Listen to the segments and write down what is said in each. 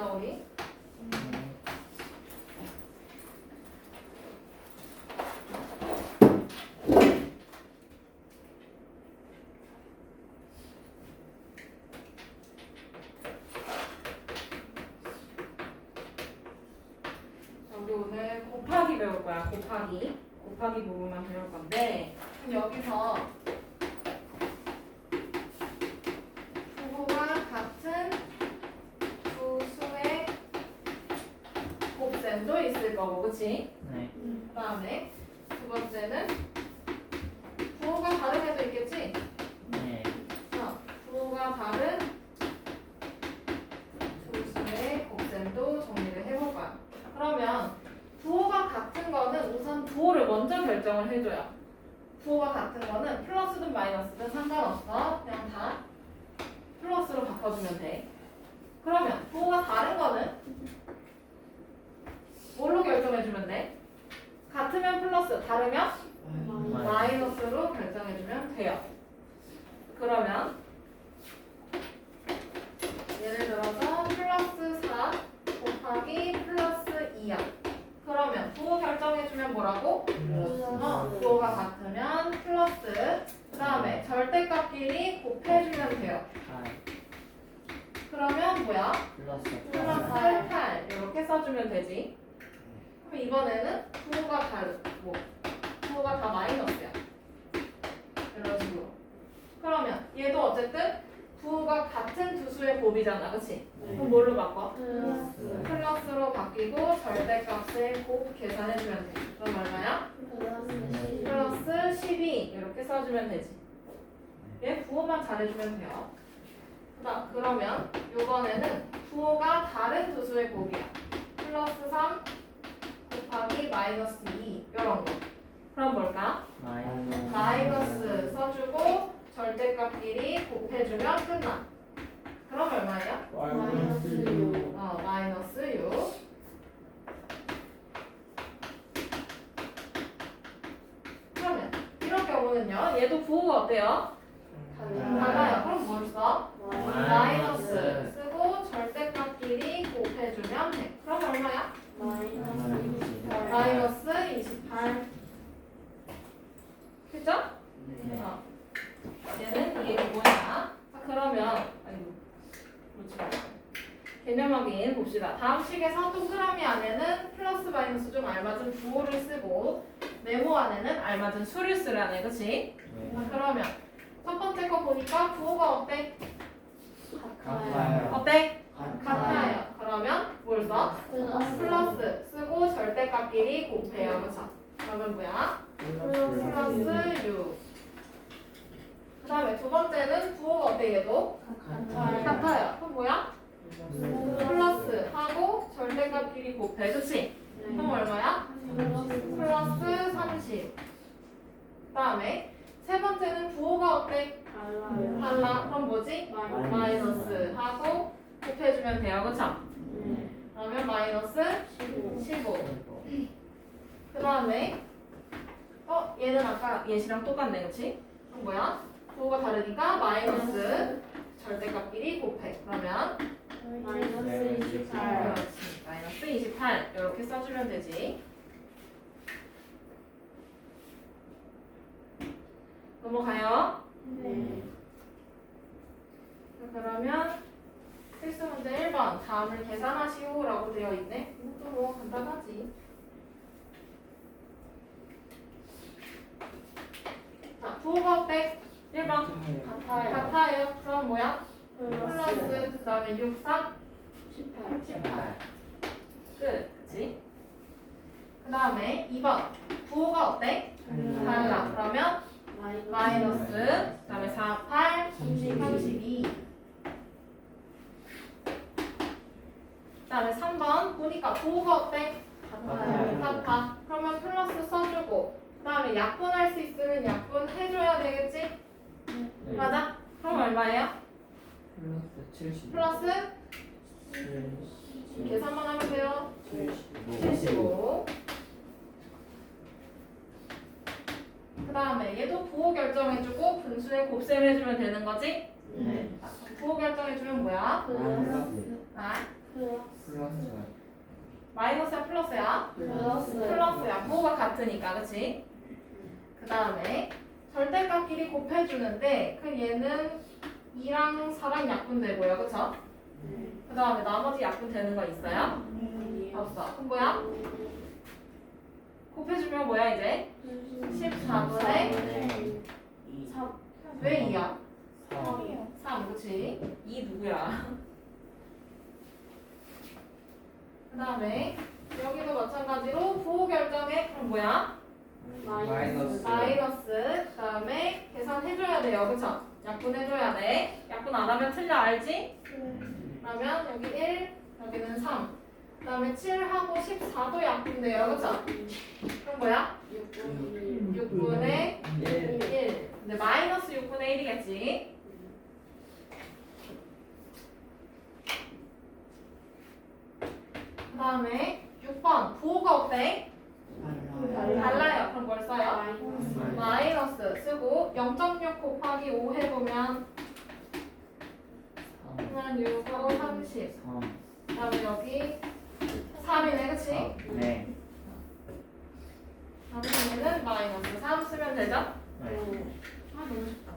합시다 우리. 우리 오늘 곱하기 배울 거야. 곱하기 부분만 배울 건데 그럼 여기서 부호가 같은 두 수의 곱셈도 있을 거고, 그치? 네. 그 다음에 두 번째는 부호가 다른 애도 있겠지? 네. 부호가 다른 두 수의 곱셈도 정리를 해볼 거야. 그러면 부호가 같은 거는 우선 부호를 먼저 결정을 해줘요. 부호가 같은 거는 플러스든 마이너스든 상관없어. 그냥 다 플러스로 바꿔주면 돼. 그러면 부호가 다른 거는 뭘로 결정해주면 돼? 같으면 플러스, 다르면 마이너스로 결정해주면 돼요. 그러면 예를 들어서 플러스 4 곱하기 플러스 2야. 그러면 부호 결정해주면 뭐라고? 부호가 같으면 플러스, 그 다음에 절대값끼리 곱해주면 돼요. 그러면 뭐야? 플러스 8 이렇게 써주면 되지. 그럼 이번에는 부호가 부호가 다 마이너스야. 이런 식으로. 그러면 얘도 어쨌든 부호가 같은 두 수의 곱이잖아, 그치? 그럼 뭘로 바꿔? 플러스로 바뀌고 절대값의 곱 계산해주면 돼. 그럼 얼마야? 플러스 12 이렇게 써주면 되지. 얘 부호만 잘해주면 돼요. 그러면 이번에는 부호가 다른 두 수의 곱이야. 플러스 3 곱하기 마이너스 2 이런 거. 그럼 뭘까? 마이너스 써주고 절대값끼리 곱해주면 끝나. 그럼 얼마예요? 마이너스 6. 그러면 이런 경우는요. 얘도 부호가 어때요? 달라요. 그럼 뭘 써? 마이너스 쓰고 절대값끼리 곱해주면 돼. 그럼 얼마야? 마이너스 28. 그죠? 얘는 이게 뭐냐? 그러면 개념 확인 봅시다. 다음 식에서 동그라미 안에는 플러스 마이너스 좀 알맞은 부호를 쓰고 네모 안에는 알맞은 수를 쓰라네, 그치? 그러면 첫 번째 거 보니까 부호가 어때? 어때? 같아요. 그러면 뭘 써? 플러스 쓰고 절대값끼리 곱해요, 그쵸? 그러면 뭐야? 플러스 6. 그 다음에 두 번째는 부호가 어때, 얘도? 같아요. 그럼 뭐야? 플러스 하고 절대값끼리 곱해, 그치? 그럼 얼마야? 플러스 30. 그 다음에 세 번째는 부호가 어때? 달라. 그럼 뭐지? 마이너스 하고 곱해주면 돼요, 그쵸? 그러면 마이너스 15. 그 다음에 얘는 아까 예시랑 똑같네, 그치? 그럼 뭐야? 부호가 다르니까 마이너스 절대값끼리 곱해. 그러면 마이너스 28. 그렇지. 마이너스 28 이렇게 써주면 되지. 넘어가요. 그러면 필수 문제 1번 다음을 계산하시오 라고 되어 있네. 이것도 뭐 간단하지. 자, 부호가 어때? 1번 같아요. 그럼 뭐야? 플러스 그 다음에 6, 3, 18 끝. 그치? 그 다음에 2번 부호가 어때? 달라. 그러면 마이너스 그 다음에 4, 8, 32 그 다음에 3번 보니까 부호가 어때? 같아. 그러면 플러스 써주고 그 다음에 약분할 수 있으면 약분해줘야 되겠지? 맞아? 그럼 얼마예요? 플러스 계산만 하면 돼요. 75. 그 다음에 얘도 부호 결정해주고 분수에 곱셈해주면 되는 거지? 부호 결정해주면 뭐야? 플러스. 마이너스야 플러스야? 플러스야. 부호가 같으니까 그치? 그 다음에 절대값끼리 곱해주는데 그 얘는 2랑 4랑 약분되고요 그쵸? 그 다음에 나머지 약분되는 거 있어요? 없어. 그럼 뭐야? 곱해주면 뭐야 이제? 14분의 왜 2야? 3 그치? 2 누구야? 그 다음에 여기도 마찬가지로 부호 결정에 그럼 뭐야? 마이너스. 그 다음에 계산해줘야 돼요 그쵸? 약분해줘야 돼. 약분 안 하면 틀려 알지? 그러면 여기 1 여기는 3 그 다음에 7하고 14도 약분돼요 그쵸? 그럼 뭐야? 6분의 1 근데 마이너스 6분의 1이겠지? 그 다음에 6번 부호가 어때? 달라요. 그럼 뭘 써요? 마이너스 쓰고 0.6 곱하기 5 해보면 6, 5, 30 그 다음에 여기 3이네 그치? 네. 그러면 마이너스 3 쓰면 되죠? 아 네. 너무 쉽다.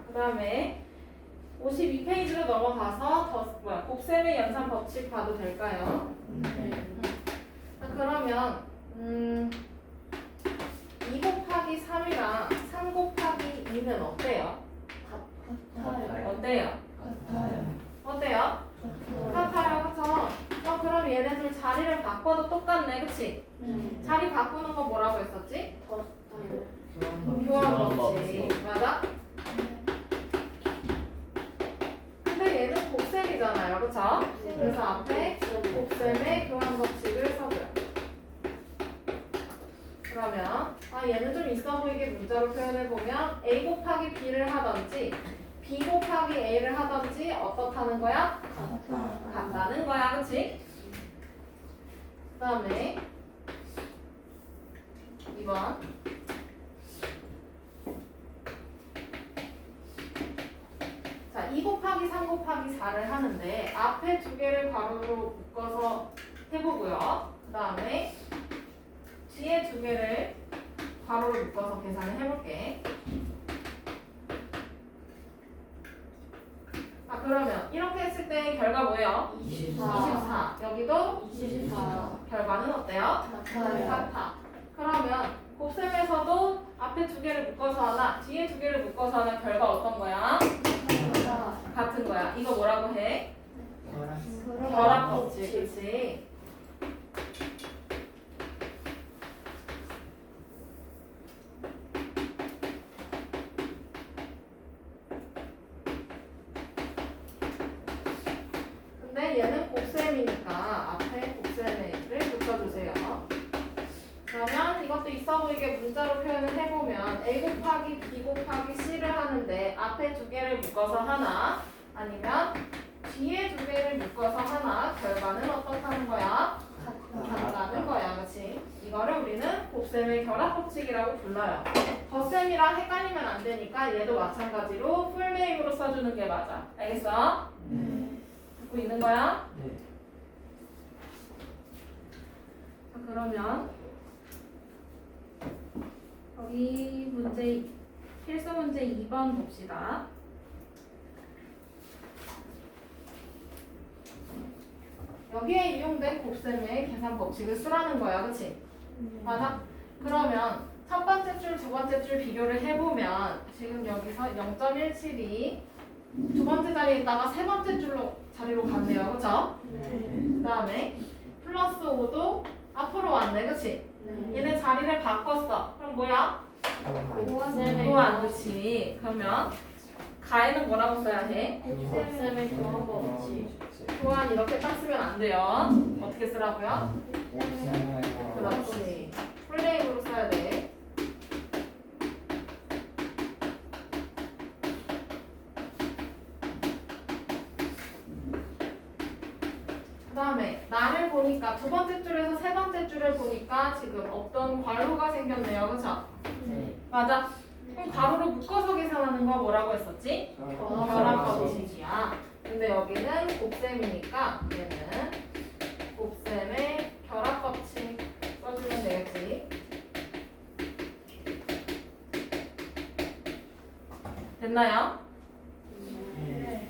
그 다음에 52페이지로 넘어가서 곱셈의 연산 법칙 봐도 될까요? 그러면 2 곱하기 3이랑 3 곱하기 2는 어때요? 어때요? 어때요? 같아요 그쵸? 그럼 얘네들 자리를 바꿔도 똑같네 그치? 자리 바꾸는 거 뭐라고 했었지? 교환 법칙 맞아? 근데 얘는 곱셈이잖아요 그쵸? 그래서 앞에 곱셈의 교환 법칙을 써줘요. 그러면 얘는 좀 있어 보이게 문자로 표현해보면 A 곱하기 B를 하던지 B 곱하기 A를 하던지 어떻다는 거야? 같다는 거야 그치? 그 다음에 2번 자, 2 곱하기 3 곱하기 4를 하는데 앞에 두 개를 가로로 묶어서 해보고요. 그 다음에 뒤에 두 개를 가로로 묶어서 계산을 해볼게. 그러면 이렇게 했을 때 결과 뭐예요? 24. 여기도 24. 결과는 어때요? 같아. 그러면 곱셈에서도 앞에 두 개를 묶어서 하나, 뒤에 두 개를 묶어서 하나 결과 어떤 거야? 같은 거야. 이거 뭐라고 해? 결합 법칙. 그치? 근데 얘는 곱셈이니까 앞에 곱셈을 붙여주세요. 그러면 이것도 있어 보이게 문자로 표현을 해보면 A 곱하기 B 곱하기 C를 하는데 앞에 두 개를 묶어서 하나 아니면 뒤에 두 개를 묶어서 하나 결과는 어떻다는 거야? 같다는 거야. 그렇지? 이거를 우리는 곱셈의 결합 법칙이라고 불러요. 덧셈이랑 헷갈리면 안 되니까 얘도 마찬가지로 풀네임으로 써주는 게 맞아. 알겠어? 듣고 있는 거야? 네. 자, 그러면 여기 문제 필수 문제 2번 봅시다. 여기에 이용된 곱셈의 계산 법칙을 쓰라는 거야, 그렇지? 맞아? 그러면 첫 번째 줄, 두 번째 줄 비교를 해보면 지금 여기서 0.17이 두 번째 자리에 있다가 세 번째 자리로 갔네요, 그렇죠? 그 다음에 플러스 5도 앞으로 왔네, 그렇지? 얘네 자리를 바꿨어. 그럼 뭐야? 교환, 그렇지? 그러면 가에는 뭐라고 써야 해? 곱셈의 교환 법칙. 교환 이렇게 딱 쓰면 안 돼요. 어떻게 쓰라고요? 그렇지. 풀네임으로 써야 돼. 다음에 나를 보니까 두 번째 줄에서 세 번째 줄을 보니까 지금 없던 괄호가 생겼네요. 그쵸? 네. 맞아. 그럼 괄호로 묶어서 계산하는 거 뭐라고 했었지? 결합 법칙이야. 근데 여기는 곱셈이니까 얘는 곱셈의 결합 법칙 써주면 되겠지. 됐나요? 네.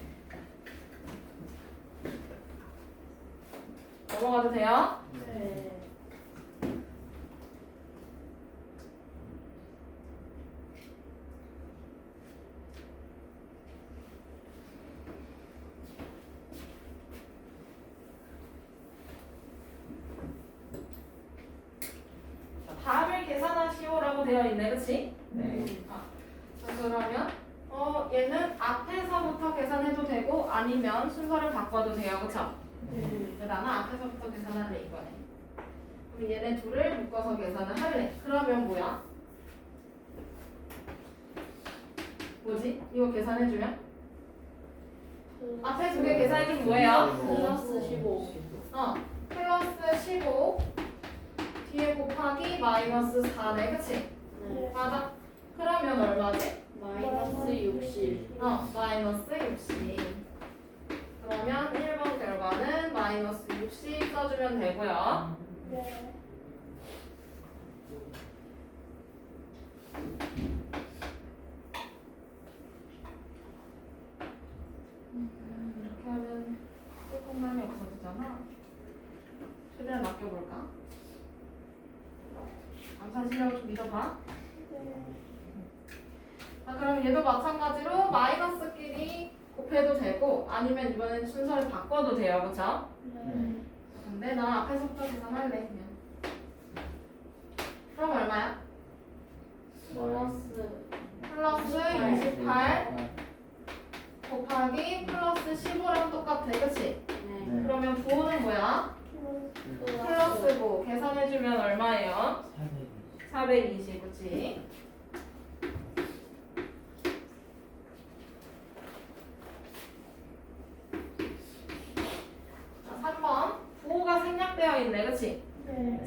넘어가도 돼요? 네. 답을 계산하시오라고 되어 있네, 그치? 네. 자, 그러면 얘는 앞에서부터 계산해도 되고 아니면 순서를 바꿔도 돼요, 그쵸? 근데 나는 앞에서부터 계산할래 이거네. 그럼 얘네 둘을 묶어서 계산을 할래. 그러면 뭐야? 뭐지? 이거 계산해주면? 앞에 두 개 계산해주면 뭐예요? 플러스 15. 플러스 15 뒤에 곱하기 마이너스 4네, 그치? 네. 맞아. 그러면 얼마지? 마이너스 60. 마이너스 60. 그러면 1번 결과는 마이너스 60 써주면 되고요. 네. 이렇게 하면 조금만이 없어지잖아. 최대한 아껴볼까? 암산 실력을 좀 믿어봐. 그럼 얘도 마찬가지로 마이너스끼리 곱해도 되고 아니면 이번엔 순서를 바꿔도 돼요, 그쵸? 네. 근데 나 앞에서부터 계산할래 그냥. 그럼 얼마야? 플러스 28 곱하기 플러스 15랑 똑같아, 그치? 네. 그러면 부호는 뭐야? 플러스 9 계산해주면 얼마예요? 420, 그치? 자, 3번 부호가 생략되어 있네, 그치?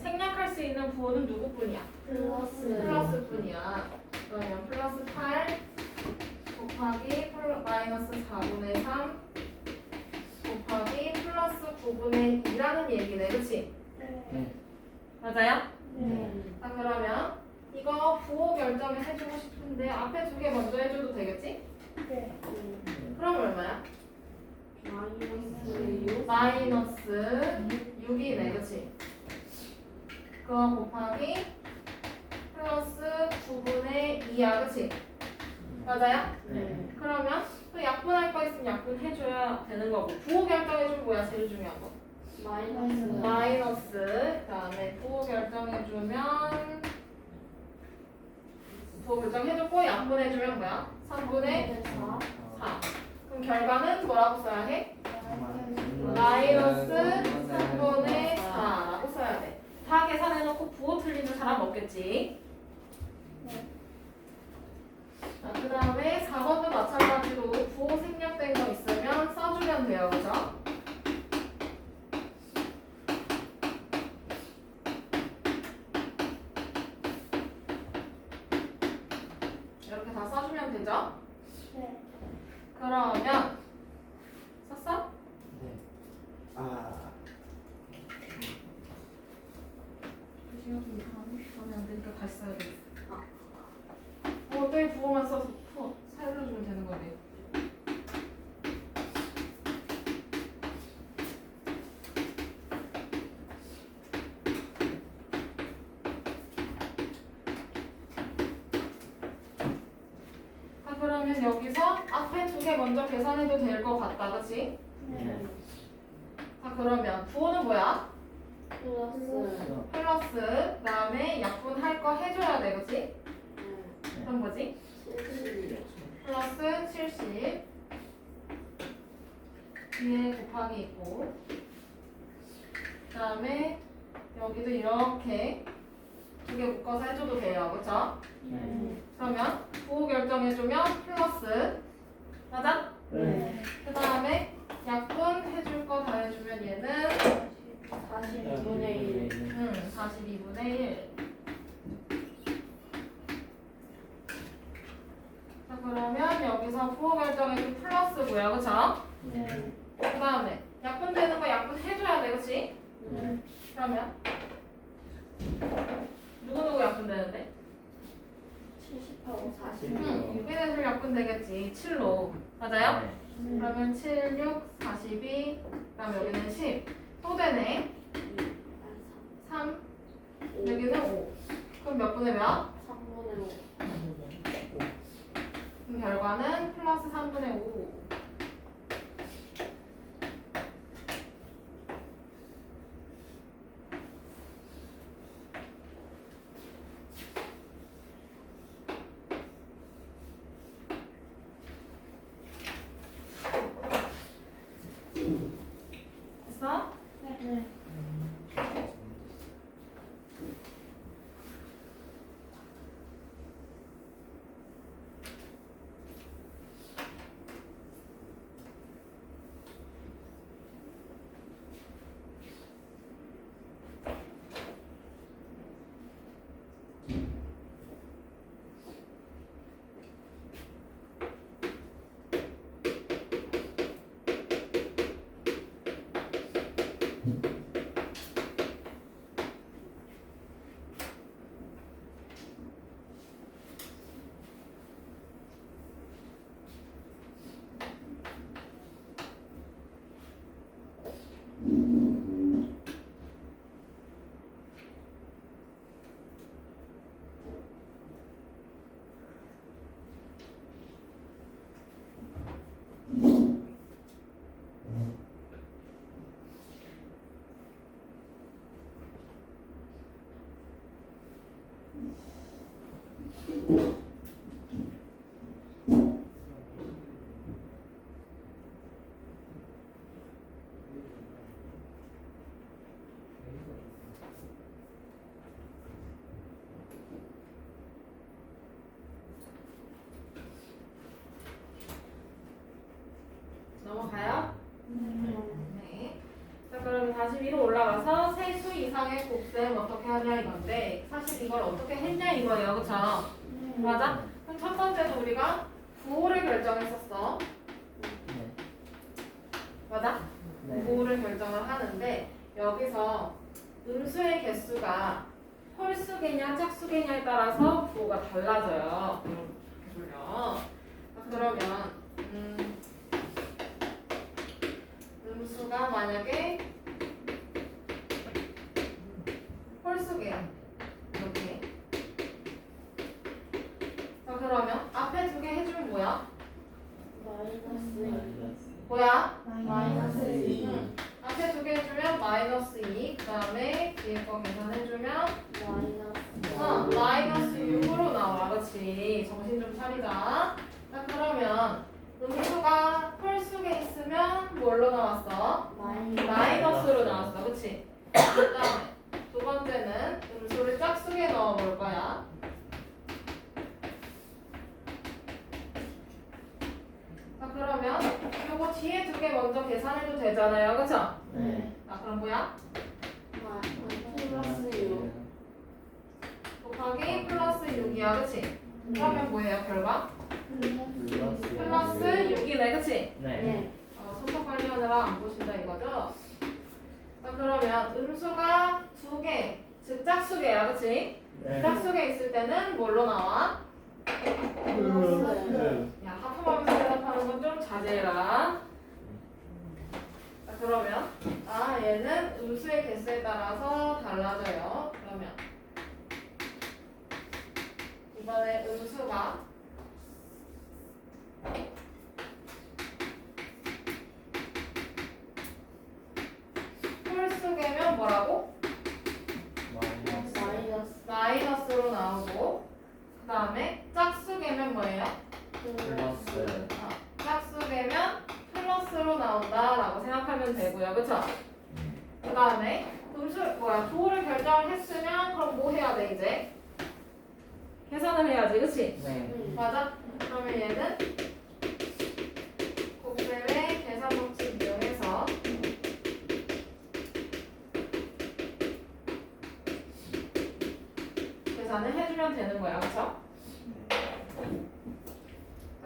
생략할 수 있는 부호는 누구뿐이야? 플러스뿐이야. 그러면 플러스 8 곱하기 마이너스 4분의 3 곱하기 플러스 9분의 2라는 얘기네, 그치? 맞아요? 자, 그러면 이거 부호 결정을 해주고 싶은데 앞에 두 개 먼저 해줘도 되겠지? 그럼 얼마야? 마이너스 6이네, 그치? 그거 곱하기 플러스 9분의 2야, 그치? 맞아요? 그러면 또 약분할 거 있으면 약분해줘야 되는 거고 부호 결정해주면 뭐야 제일 중요한 거? 마이너스 그 다음에 부호 결정해주면 부호 결정해줬고 약분해주면 뭐야? 3분의 4 그럼 결과는 뭐라고 써야 해? 마이너스 3분의 4라고 써야 돼. 다 계산해놓고 부호 틀리는 사람 없겠지? 자, 그 다음에 4번도 마찬가지로 부호 생략된 거 있으면 써주면 돼요, 그죠? 이렇게 다 써주면 되죠? 그러면 썼어? 시간 좀 이상하면 안 되니까 다시 써야 돼. 어차피 부호만 써서 살려주면 되는 거네. 자, 그러면 여기서 앞에 두 개 먼저 계산해도 될 것 같다, 그치? 자, 그러면 부호는 뭐야? 플러스 그 다음에 약분할 거 해줘야 돼, 그치? 그럼 뭐지? 플러스 70 뒤에 곱하기 있고 그 다음에 여기도 이렇게 두 개 묶어서 해줘도 돼요, 그쵸? 그러면 부호 결정해주면 플러스 맞아? 그 다음에 약분 해줄 거 다 해주면 얘는 42분의 1. 42분의 1. 자, 그러면 여기서 부호 결정해줄 플러스고요. 그쵸? 네. 그 다음에 약분되는 거 약분 해줘야 돼. 그치? 네. 그러면 누구누구 약분되는데? 70하고 40. 6에서 약분 되겠지. 7로. 맞아요? 그러면 7, 6, 42. 그 다음에 여기는 10. 또 되네. 3. 여기는 5. 그럼 몇 분의 몇? 3분의 5. 그럼 결과는 플러스 3분의 5. 됐어? 네. 넘어가요? 네. 자, 그럼 다시 위로 올라가서 세 수 이상의 곱셈 어떻게 하냐 이건데 사실 이걸 어떻게 했냐 이거예요. 그쵸? 맞아? 그럼 첫 번째도 우리가 부호를 결정했었어. 맞아? 부호를 결정을 하는데 여기서 음수의 개수가 홀수개냐 짝수개냐에 따라서 부호가 달라져요. 이렇게 돌려. 그러면 음수가 만약에 홀수개야. 이렇게. 자, 그러면 앞에 두 개 해주면 뭐야? 마이너스 뭐야? 마이너스 2. 앞에 두 개 해주면 마이너스 2. 그 다음에 뒤에 거 계산해주면 마이너스 6으로 나와. 그렇지. 정신 좀 차리자. 자, 그러면 음수가 홀수개 있으면 뭘로 나왔어? 마이너스로 나왔어. 그치? 그 다음에 두 번째는 음수를 짝수에 넣어볼 거야. 자, 그러면 요거 뒤에 두 개 먼저 계산해도 되잖아요. 그쵸? 네. 자, 그럼 뭐야? 플러스 6. 곱하기 플러스 6이야. 그치? 그러면 뭐예요? 결과? 플러스 6이네. 그치? 네. 손톱 관리하느라 안 보신다 이거죠? 자, 그러면 음수가 두 개, 즉 짝수개야. 그치? 짝수개 있을 때는 뭘로 나와? 야, 하품하면서 대답하는 건 좀 자제해라. 자, 그러면 얘는 음수의 개수에 따라서 달라져요. 그러면 이번에 음수가 홀수개면 뭐라고? 마이너스로 나오고 그 다음에 짝수개면 뭐예요? 짝수개면 플러스로 나온다라고 생각하면 되고요. 그쵸? 그 다음에 부호를 결정을 했으면 그럼 뭐 해야 돼 이제? 계산을 해야지. 그치? 맞아? 그러면 얘는 곱셈의 계산 법칙 이용해 되는 거야. 그쵸?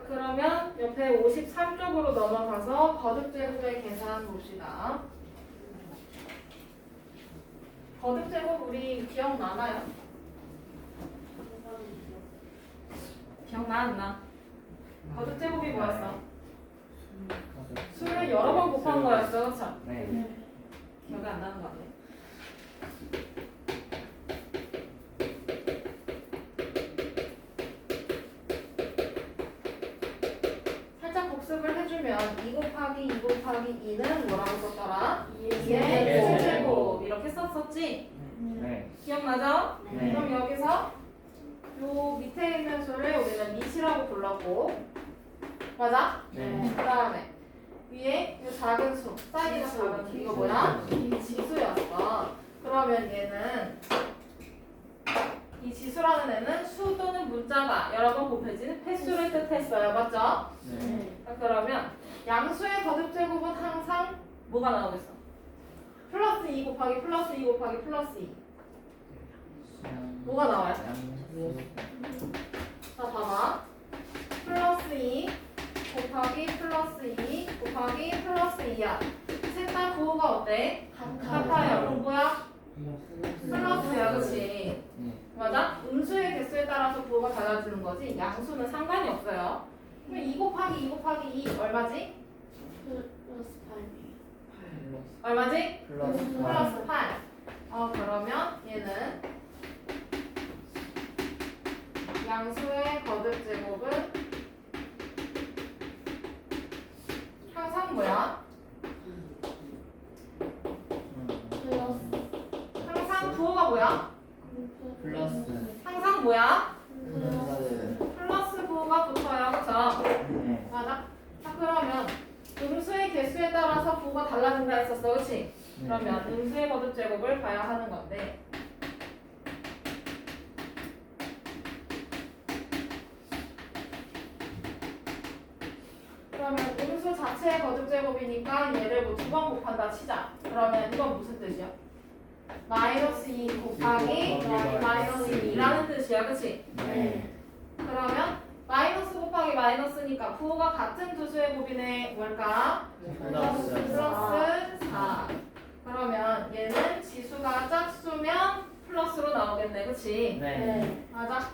그러면 옆에 53쪽으로 넘어가서 거듭제곱의 계산 봅시다. 거듭제곱 우리 기억나나요? 기억나 안 나? 거듭제곱이 뭐였어? 수를 여러 번 곱한 거였어. 그쵸? 네. 기억이 안 나는 거 같네. 살짝 복습을 해주면 2 곱하기 2 곱하기 2는 뭐라고 썼더라? 2의 세제곱 이렇게 썼었지? 네. 기억나죠? 네. 그럼 여기서 요 밑에 있는 수를 우리는 밑이라고 불렀고 맞아? 네. 그 다음에 위에 이 작은 수, 사이즈가 작은 수 이거 뭐야? 지수였어. 그러면 얘는 이 지수라는 애는 수 또는 문자가 여러 번 곱해지는 횟수를 뜻했어요. 맞죠? 네. 그러면 양수의 거듭제곱은 항상 뭐가 나오고 있어? 플러스 2 곱하기 플러스 2 곱하기 플러스 2 뭐가 나와요? 자 봐봐 플러스 2 곱하기 플러스 2 곱하기 플러스 2야 셋 다 부호가 어때? 같아요. 그럼 뭐야? 플러스야 그치? 맞아? 음수의 개수에 따라서 부호가 달라지는 거지 양수는 상관이 없어요. 그럼 2 곱하기 2 곱하기 2 얼마지? 플러스 8. 얼마지? 플러스 플러스 8 그러면 얘는 양수의 거듭제곱은 항상 뭐야? 항상 부호가 뭐야? 플러스. 항상 뭐야? 플러스. 플러스 부호가 붙어요. 그쵸? 네. 맞아? 자 그러면 음수의 개수에 따라서 부호가 달라진다 했었어. 그치? 그러면 음수의 거듭제곱을 봐야 하는 건데 그러면 음수 자체의 거듭제곱이니까 얘를 뭐 두 번 곱한다 치자. 그러면 이건 무슨 뜻이야? 마이너스 2 곱하기 마이너스 2라는 뜻이야. 그치? 네. 그러면 마이너스 곱하기 마이너스니까 부호가 같은 두 수의 곱이네. 뭘까? 플러스. 플러스 4. 그러면 얘는 지수가 짝수면 플러스로 나오겠네. 그치? 네. 맞아?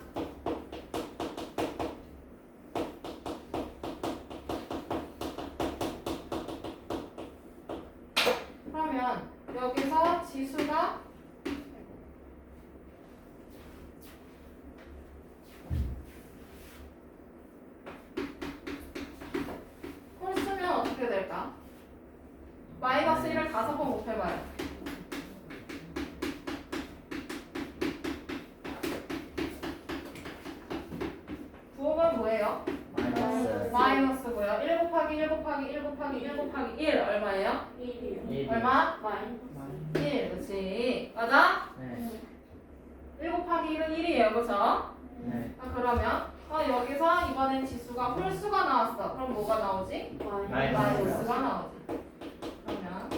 그러면 여기서 지수가 홀수면 어떻게 될까? 마이너스 1을 5번 곱해봐요. 부호가 뭐예요? 마이너스. 마이너스고요. 1 곱하기 1 곱하기 1 곱하기 1 곱하기 1 얼마예요? 1이요. 얼마? 마이너스. 1. 그치? 맞아? 네. 1 곱하기 1은 1이에요. 그쵸? 네. 그러면 여기서 이번엔 지수가 홀수가 나왔어. 그럼 뭐가 나오지? 마이너스가 나오지. 그러면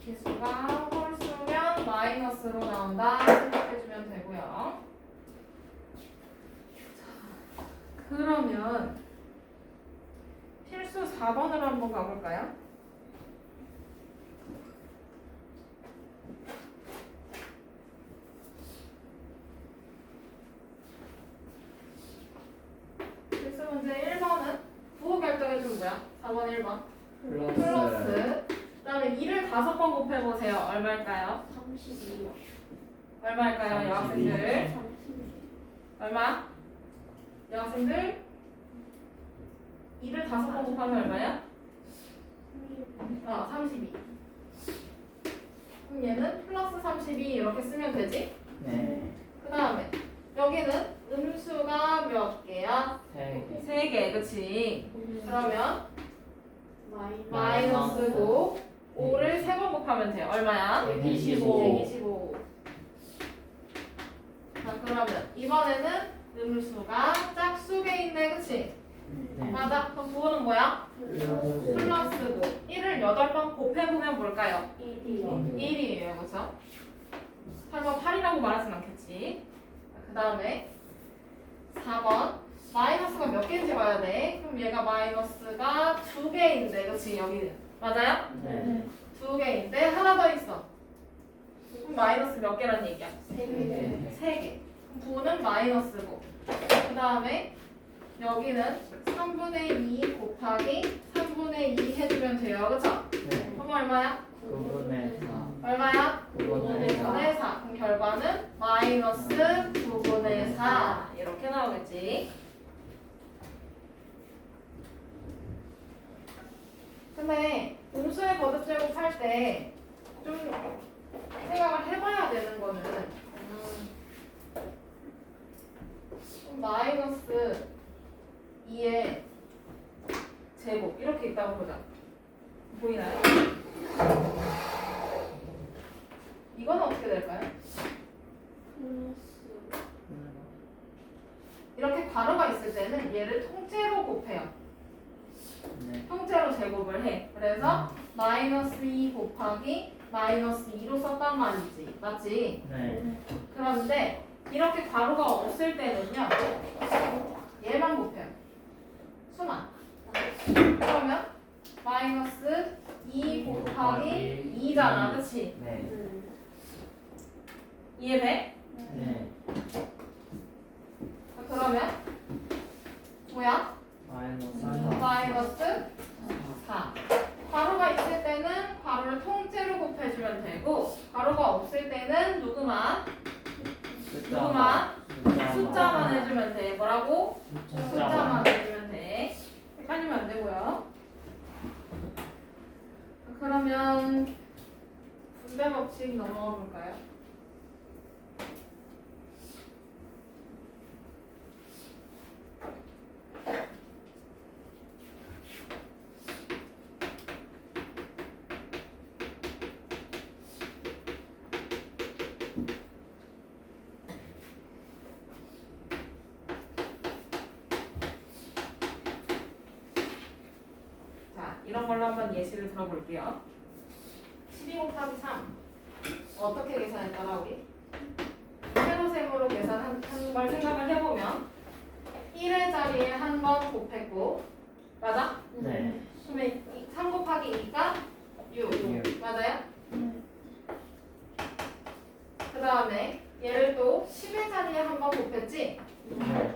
지수가 홀수면 마이너스로 나온다 생각해주면 되고요. 자, 그러면 필수 4번으로 한번 가볼까요? 필수 문제 1번은 부호 결정해주는 거야. 4번 1번 플러스 그 다음에 2를 5번 곱해보세요. 얼마일까요? 32요. 얼마일까요? 여학생들 32. 얼마? 여학생들 2를 5번 곱하면 얼마야? 32. 그럼 얘는 플러스 32 이렇게 쓰면 되지? 네. 그 다음에 여기는 음수가 몇 개야? 3개. 3개 그치? 그러면 마이너스. 마이너스 5 5를 3번 곱하면 돼요. 얼마야? 125. 125. 자 그러면 이번에는 음수가 짝수게 있네 그치? 네. 맞아. 그럼 부호는 뭐야? 플러스. 플러스고 1을 8번 곱해보면 뭘까요? 1이요. 1이에요. 그쵸? 자 설마 8이라고 말하진 않겠지. 그 다음에 4번 마이너스가 몇 개인지 봐야 돼. 그럼 얘가 마이너스가 2개인데 그렇지 여기는 맞아요? 네. 2개인데 하나 더 있어. 그럼 마이너스 몇 개란 얘기야? 네. 3개. 9는 마이너스고 그 다음에 여기는 3분의 2 곱하기 3분의 2 해주면 돼요. 그쵸? 네. 그럼 얼마야? 9분의 4. 얼마야? 9분의 4. 9분의 4. 그럼 결과는 마이너스 9분의 4 이렇게 나오겠지. 근데 음수의 거듭제곱 할 때 좀 생각을 해봐야 되는 거는 마이너스 2의 제곱 이렇게 있다고 보자. 보이나요? 이건 어떻게 될까요? 이렇게 괄호가 있을 때는 얘를 통째로 곱해요. 네. 통째로 제곱을 해. 그래서 마이너스 2 곱하기 마이너스 2로 썼단 말이지. 맞지? 네. 그런데 이렇게 괄호가 없을 때는요. 얘만 곱해요. 수만. 그러면 마이너스 2 곱하기 2잖아. 그치? 네. 이해돼? 네. 그러면 뭐야? 마이너스 4. 마이너스 4. 괄호가 있을 때는 괄호를 통째로 곱해주면 되고 괄호가 없을 때는 누구만 숫자만 해주면 돼. 뭐라고? 숫자만 해주면 돼. 헷갈리면 안 되고요. 그러면 분배 법칙 넘어가 볼까요? 자, 이런 걸로 한번 예시를 들어볼게요. 12 곱하기 3 어떻게 계산했더라 우리? 세로셈으로 계산한 걸 생각을 해보면 1의 자리에 한 번 곱했고 맞아? 네. 그러면 3 곱하기 2가 6 맞아요? 그 다음에 얘를 또 10의 자리에 한 번 곱했지? 네.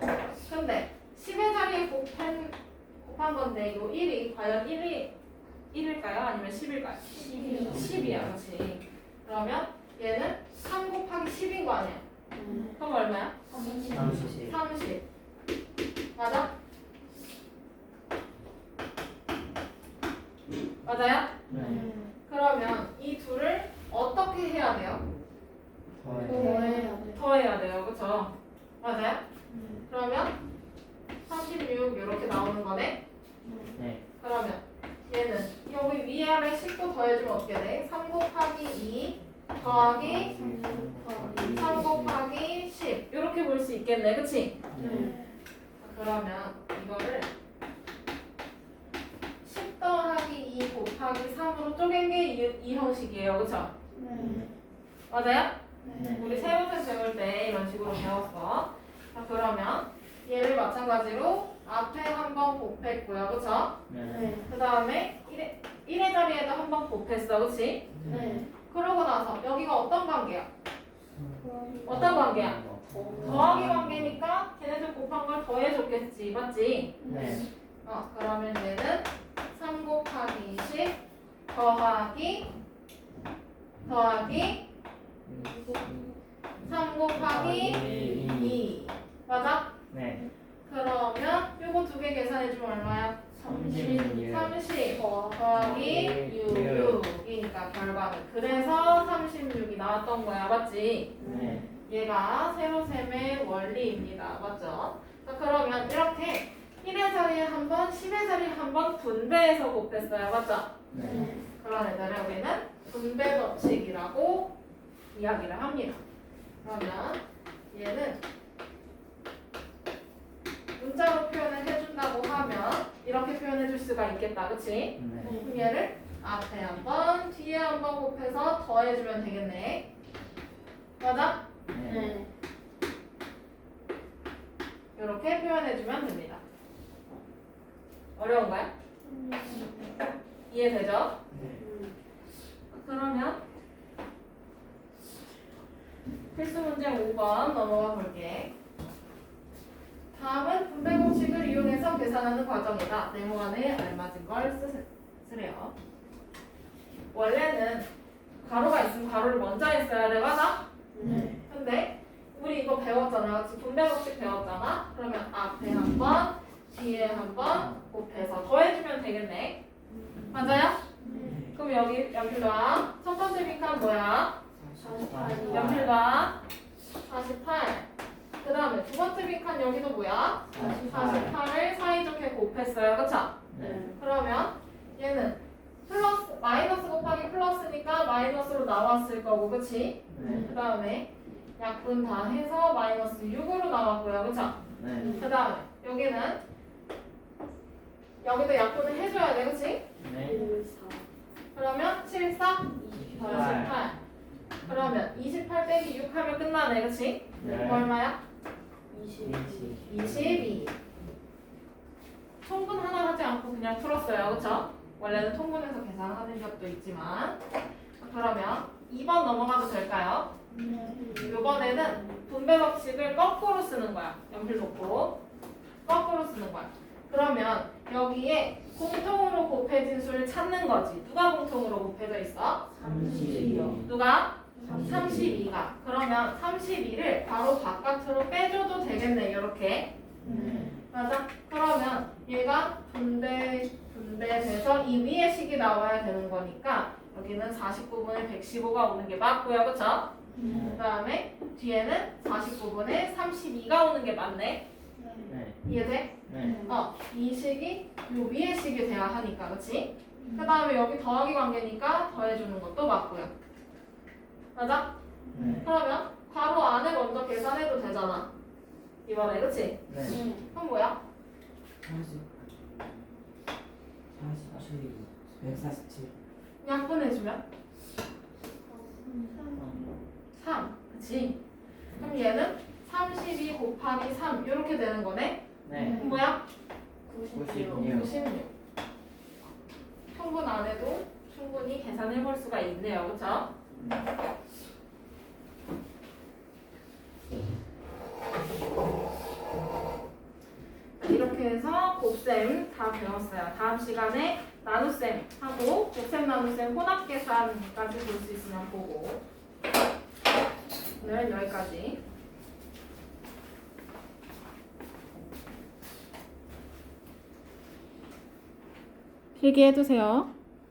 근데 10의 자리에 곱한 건데 이 1이 과연 1일까요? 아니면 10일까요? 10이야 그렇지. 그러면 얘는 3 곱하기 10인 거 아니야? 그럼 얼마야? 30. 30 맞아? 맞아요? 네. 그러면 이 둘을 어떻게 해야 돼요? 더해야 돼요 그쵸? 맞아요? 그러면 36 이렇게 나오는 거네? 네. 그러면 얘는 여기 위아래 10도 더해주면 어떻게 돼? 3 곱하기 2 더하기 3 곱하기 10 이렇게 볼 수 있겠네 그치? 그러면 이거를 10 더하기 2 곱하기 3으로 쪼갠 게 이 형식이에요 그쵸? 맞아요? 우리 세로셈 배울 때 이런 식으로 배웠어. 자, 그러면 얘를 마찬가지로 앞에 한 번 곱했고요 그쵸? 네. 그 다음에 1의 자리에도 한 번 곱했어 그치? 그러고 나서 여기가 어떤 관계야? 어떤 관계야? 더하기 관계니까 걔네들 곱한 걸 더해줬겠지 맞지? 네. 그러면 얘는 3 곱하기 10 더하기 3 곱하기 2 맞아? 네. 그러면 요거 두 개 계산해주면 얼마야? 30 더하기 6이니까 결과는 그래서 36이 나왔던 거야 맞지? 네. 얘가 세로셈의 원리입니다 맞죠? 자, 그러면 이렇게 1의 자리에 한 번, 10의 자리에 한 번 분배해서 곱했어요 맞죠? 네. 그런 애들을 우리는 분배 법칙이라고 이야기를 합니다. 그러면 얘는 문자로 표현을 해준다고 하면 이렇게 표현해 줄 수가 있겠다. 그치? 네. 그럼 얘를 앞에 한 번, 뒤에 한 번 곱해서 더해주면 되겠네. 맞아? 네. 네. 이렇게 표현해주면 됩니다. 어려운가요? 이해되죠? 네. 그러면 필수 문제 5번 넘어가 볼게. 다음은 분배 법칙을 이용해서 계산하는 과정이다. 네모안에 알맞은 걸 쓰래요. 원래는 가로가 있으면 가로를 먼저 했어야 돼, 맞아? 네. 근데 우리 이거 배웠잖아. 그치? 분배 법칙 배웠잖아. 그러면 앞에 한 번, 뒤에 한 번 곱해서 더해주면 되겠네. 맞아요? 그럼 여기 연필봐. 첫 번째 빈칸 뭐야? 48. 연필봐. 48. 그 다음에 두 번째 빈칸 여기도 뭐야? 48을 사이좋게 곱했어요. 그쵸? 네. 그러면 얘는 플러스, 마이너스 곱하기 플러스니까 마이너스로 나왔을 거고, 그치? 네. 그 다음에 약분 다 해서 마이너스 6으로 나왔고요. 그쵸? 네. 그 다음에 여기는 여기도 약분을 해줘야 돼. 그치? 네. 그러면 7, 4, 28. 그러면 28 빼기 6 하면 끝나네. 그치? 네. 얼마야? 22. 22. 통분 하나 하지 않고 그냥 풀었어요. 그쵸? 원래는 통분해서 계산하는 적도 있지만. 그러면 2번 넘어가도 될까요? 이번에는 분배 법칙을 거꾸로 쓰는 거야. 연필 놓고 거꾸로 쓰는 거야. 그러면 여기에 공통으로 곱해진 수를 찾는 거지. 누가 공통으로 곱해져 있어? 32. 누가? 32. 32가. 그러면 32를 바로 바깥으로 빼줘도 되겠네. 이렇게. 네. 맞아? 그러면 얘가 분배돼서 이 위에 식이 나와야 되는 거니까 여기는 49분의 115가 오는 게 맞고요. 그쵸? 그 다음에 뒤에는 49분의 32가 오는 게 맞네. 네. 이해돼? 네. 이 식이 요 위에 식이 돼야 하니까. 그치? 그 다음에 여기 더하기 관계니까 더해주는 것도 맞고요. 맞아? 네. 그러면 괄호 안에 먼저 계산해도 되잖아. 이번에. 그치? 네. 그럼 뭐야? 147. 약분해주면 3. 그치? 그럼 얘는 32 곱하기 3 이렇게 되는 거네? 네. 그럼 뭐야? 96. 96. 통분 안 해도 충분히 계산해 볼 수가 있네요. 그쵸? 이렇게 해서 곱셈 다 배웠어요. 다음 시간에 나눗셈 하고 곱셈 나눗셈 혼합 계산까지 볼 수 있으면 보고 오늘은 여기까지. 필기해두세요.